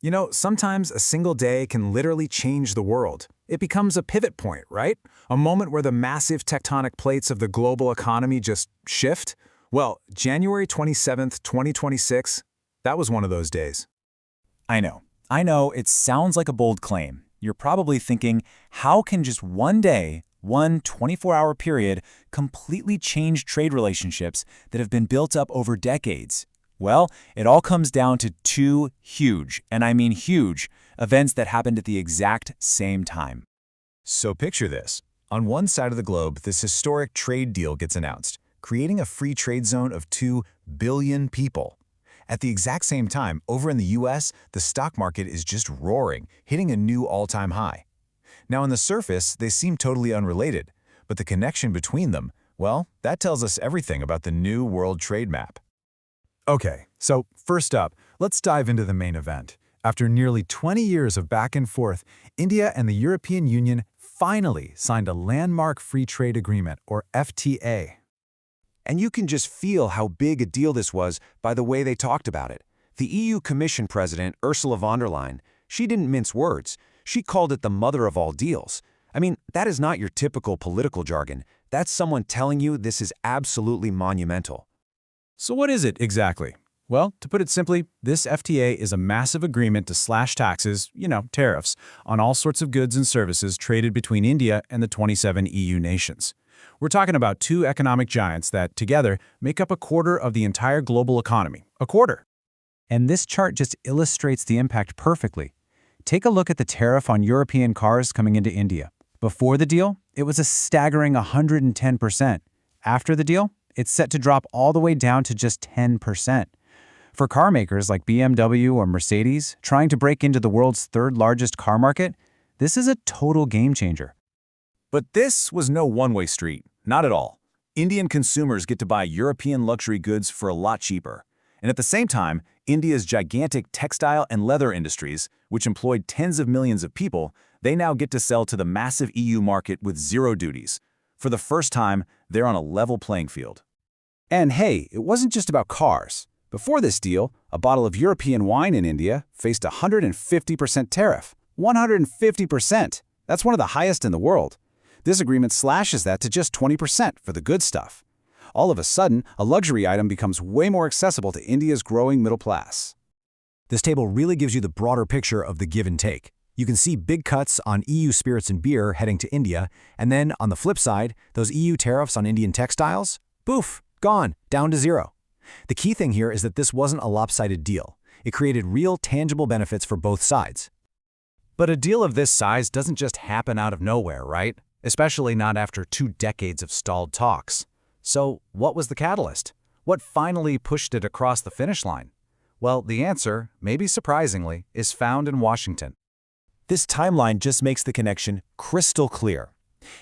You know, sometimes a single day can literally change the world. It becomes a pivot point, right? A moment where the massive tectonic plates of the global economy just shift. Well, January 27th, 2026, that was one of those days. I know, it sounds like a bold claim. You're probably thinking, how can just one day, one 24-hour period, completely change trade relationships that have been built up over decades? Well, it all comes down to two huge, and I mean huge, events that happened at the exact same time. So picture this. On one side of the globe, this historic trade deal gets announced, creating a free trade zone of 2 billion people. At the exact same time, over in the US, the stock market is just roaring, hitting a new all-time high. Now, on the surface, they seem totally unrelated, but the connection between them, well, that tells us everything about the new world trade map. Okay, so first up, let's dive into the main event. After nearly 20 years of back and forth, India and the European Union finally signed a landmark free trade agreement, or FTA. And you can just feel how big a deal this was by the way they talked about it. The EU Commission President, Ursula von der Leyen, she didn't mince words. She called it the mother of all deals. I mean, that is not your typical political jargon. That's someone telling you this is absolutely monumental. So what is it exactly? Well, to put it simply, this FTA is a massive agreement to slash taxes, tariffs, on all sorts of goods and services traded between India and the 27 EU nations. We're talking about two economic giants that, together, make up a quarter of the entire global economy. A quarter. And this chart just illustrates the impact perfectly. Take a look at the tariff on European cars coming into India. Before the deal, it was a staggering 110%. After the deal, it's set to drop all the way down to just 10%. For car makers like BMW or Mercedes trying to break into the world's third largest car market, this is a total game changer. But this was no one-way street, not at all. Indian consumers get to buy European luxury goods for a lot cheaper. And at the same time, India's gigantic textile and leather industries, which employed tens of millions of people, they now get to sell to the massive EU market with zero duties. For the first time, they're on a level playing field. And hey, it wasn't just about cars. Before this deal, a bottle of European wine in India faced a 150% tariff. 150%! That's one of the highest in the world. This agreement slashes that to just 20% for the good stuff. All of a sudden, a luxury item becomes way more accessible to India's growing middle class. This table really gives you the broader picture of the give and take. You can see big cuts on EU spirits and beer heading to India, and then on the flip side, those EU tariffs on Indian textiles, poof, gone, down to zero. The key thing here is that this wasn't a lopsided deal. It created real, tangible benefits for both sides. But a deal of this size doesn't just happen out of nowhere, right? Especially not after 2 decades of stalled talks. So what was the catalyst? What finally pushed it across the finish line? Well, the answer, maybe surprisingly, is found in Washington. This timeline just makes the connection crystal clear.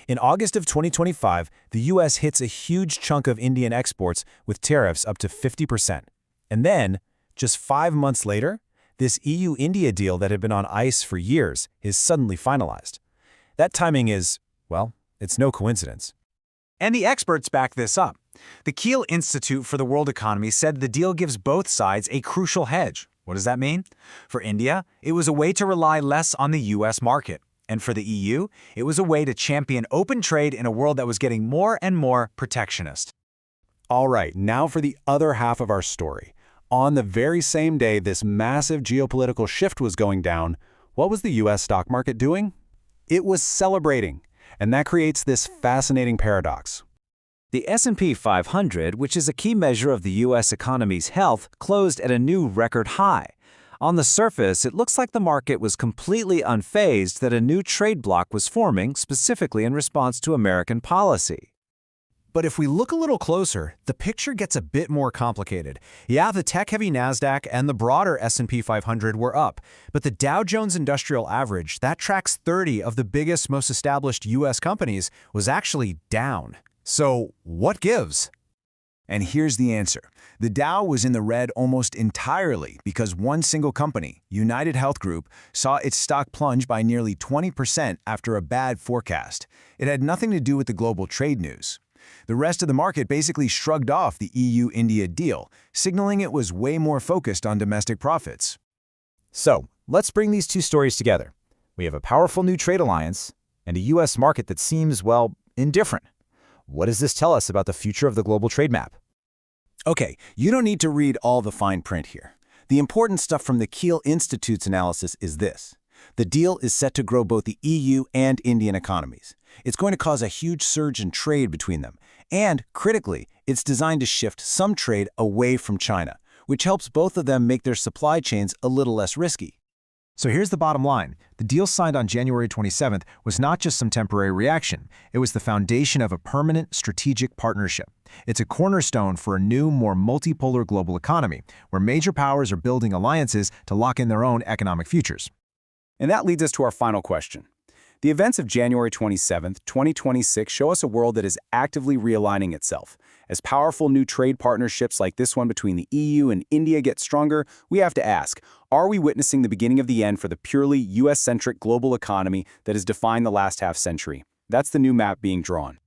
In August of 2025, the US hits a huge chunk of Indian exports with tariffs up to 50%. And then, just 5 months later, this EU-India deal that had been on ice for years is suddenly finalized. That timing is, well, it's no coincidence. And the experts back this up. The Kiel Institute for the World Economy said the deal gives both sides a crucial hedge. What does that mean? For India, it was a way to rely less on the US market. And for the EU, it was a way to champion open trade in a world that was getting more and more protectionist. All right, now for the other half of our story. On the very same day this massive geopolitical shift was going down, what was the US stock market doing? It was celebrating. And that creates this fascinating paradox. The S&P 500, which is a key measure of the U.S. economy's health, closed at a new record high. On the surface, it looks like the market was completely unfazed that a new trade bloc was forming, specifically in response to American policy. But if we look a little closer, the picture gets a bit more complicated. Yeah, the tech-heavy NASDAQ and the broader S&P 500 were up, but the Dow Jones Industrial Average, that tracks 30 of the biggest, most established U.S. companies, was actually down. So what gives? And here's the answer. The Dow was in the red almost entirely because one single company, United Health Group, saw its stock plunge by nearly 20% after a bad forecast. It had nothing to do with the global trade news. The rest of the market basically shrugged off the EU-India deal, signaling it was way more focused on domestic profits. So, let's bring these two stories together. We have a powerful new trade alliance and a U.S. market that seems, well, indifferent. What does this tell us about the future of the global trade map? Okay, you don't need to read all the fine print here. The important stuff from the Kiel Institute's analysis is this. The deal is set to grow both the EU and Indian economies. It's going to cause a huge surge in trade between them. And, critically, it's designed to shift some trade away from China, which helps both of them make their supply chains a little less risky. So here's the bottom line. The deal signed on January 27th was not just some temporary reaction. It was the foundation of a permanent strategic partnership. It's a cornerstone for a new, more multipolar global economy, where major powers are building alliances to lock in their own economic futures. And that leads us to our final question. The events of January 27, 2026 show us a world that is actively realigning itself. As powerful new trade partnerships like this one between the EU and India get stronger, we have to ask, are we witnessing the beginning of the end for the purely US-centric global economy that has defined the last half-century? That's the new map being drawn.